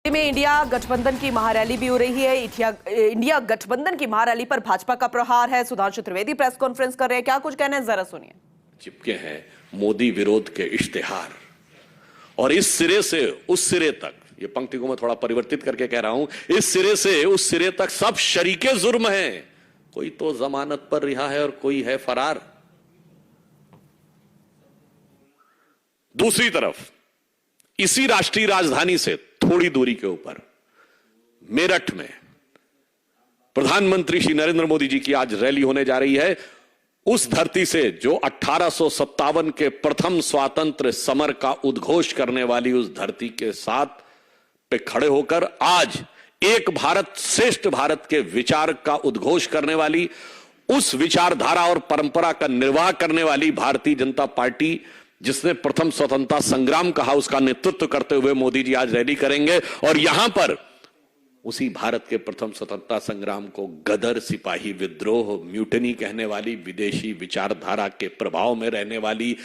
में इंडिया गठबंधन की महारैली भी हो रही है। इंडिया गठबंधन की महारैली पर भाजपा का प्रहार है। सुधांशु त्रिवेदी प्रेस कॉन्फ्रेंस कर रहे हैं, क्या कुछ कहना है जरा सुनिए। चिपके हैं मोदी विरोध के इश्तेहार और इस सिरे से उस सिरे तक, ये पंक्ति को मैं थोड़ा परिवर्तित करके कह रहा हूं, इस सिरे से उस सिरे तक सब शरीके जुर्म हैं। कोई तो जमानत पर रिहा है और कोई है फरार। दूसरी तरफ इसी राष्ट्रीय राजधानी से थोड़ी दूरी के ऊपर मेरठ में प्रधानमंत्री श्री नरेंद्र मोदी जी की आज रैली होने जा रही है। उस धरती से जो 1857 के प्रथम स्वातंत्र समर का उद्घोष करने वाली उस धरती के साथ पे खड़े होकर आज एक भारत श्रेष्ठ भारत के विचार का उद्घोष करने वाली, उस विचारधारा और परंपरा का निर्वाह करने वाली भारतीय जनता पार्टी, जिसने प्रथम स्वतंत्रता संग्राम कहा, उसका नेतृत्व करते हुए मोदी जी आज रैली करेंगे। और यहां पर उसी भारत के प्रथम स्वतंत्रता संग्राम को गदर, सिपाही विद्रोह, म्यूटनी कहने वाली, विदेशी विचारधारा के प्रभाव में रहने वाली,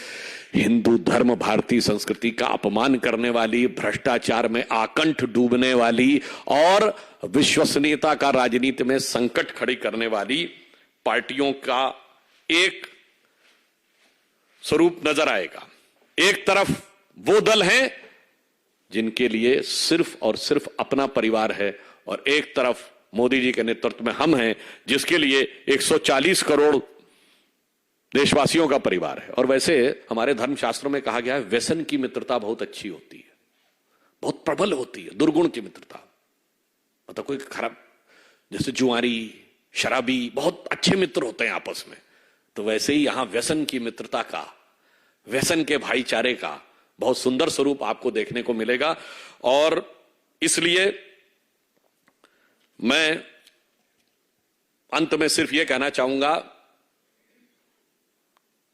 हिंदू धर्म, भारतीय संस्कृति का अपमान करने वाली, भ्रष्टाचार में आकंठ डूबने वाली और विश्वसनीयता का राजनीति में संकट खड़ी करने वाली पार्टियों का एक स्वरूप नजर आएगा। एक तरफ वो दल हैं जिनके लिए सिर्फ और सिर्फ अपना परिवार है, और एक तरफ मोदी जी के नेतृत्व में हम हैं जिसके लिए 140 करोड़ देशवासियों का परिवार है। और वैसे हमारे धर्मशास्त्रों में कहा गया है, व्यसन की मित्रता बहुत अच्छी होती है, बहुत प्रबल होती है, दुर्गुण की मित्रता। मतलब कोई खराब, जैसे जुआरी, शराबी बहुत अच्छे मित्र होते हैं आपस में, तो वैसे ही यहां व्यसन की मित्रता का, व्यसन के भाईचारे का बहुत सुंदर स्वरूप आपको देखने को मिलेगा। और इसलिए मैं अंत में सिर्फ यह कहना चाहूंगा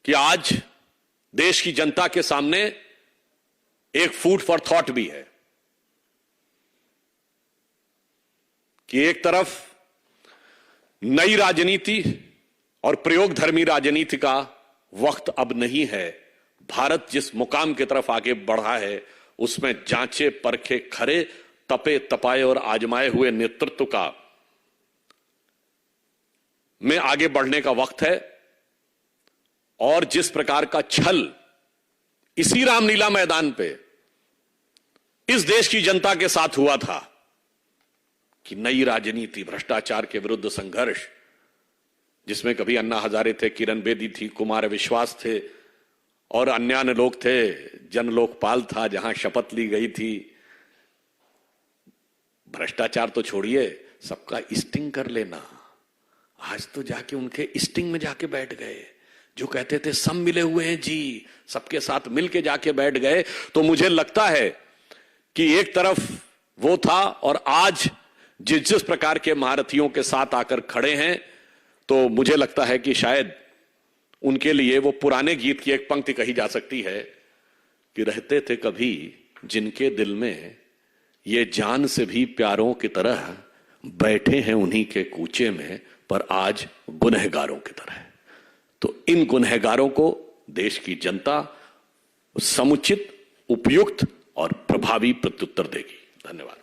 कि आज देश की जनता के सामने एक फूड फॉर थॉट भी है कि एक तरफ नई राजनीति और प्रयोगधर्मी राजनीति का वक्त अब नहीं है। भारत जिस मुकाम की तरफ आगे बढ़ा है उसमें जांचे परखे खरे, तपे तपाए और आजमाए हुए नेतृत्व का में आगे बढ़ने का वक्त है। और जिस प्रकार का छल इसी रामलीला मैदान पे इस देश की जनता के साथ हुआ था कि नई राजनीति, भ्रष्टाचार के विरुद्ध संघर्ष, जिसमें कभी अन्ना हजारे थे, किरण बेदी थी, कुमार विश्वास थे और अन्य लोग थे, जन लोकपाल था जहां शपथ ली गई थी। भ्रष्टाचार तो छोड़िए, सबका स्टिंग कर लेना। आज तो जाके उनके स्टिंग में जाके बैठ गए। जो कहते थे सब मिले हुए हैं जी, सबके साथ मिलके जाके बैठ गए। तो मुझे लगता है कि एक तरफ वो था और आज जिस प्रकार के महारथियों के साथ आकर खड़े हैं, तो मुझे लगता है कि शायद उनके लिए वो पुराने गीत की एक पंक्ति कही जा सकती है कि रहते थे कभी जिनके दिल में ये जान से भी प्यारों की तरह, बैठे हैं उन्हीं के कूचे में पर आज गुनहगारों की तरह। तो इन गुनहगारों को देश की जनता समुचित, उपयुक्त और प्रभावी प्रत्युत्तर देगी। धन्यवाद।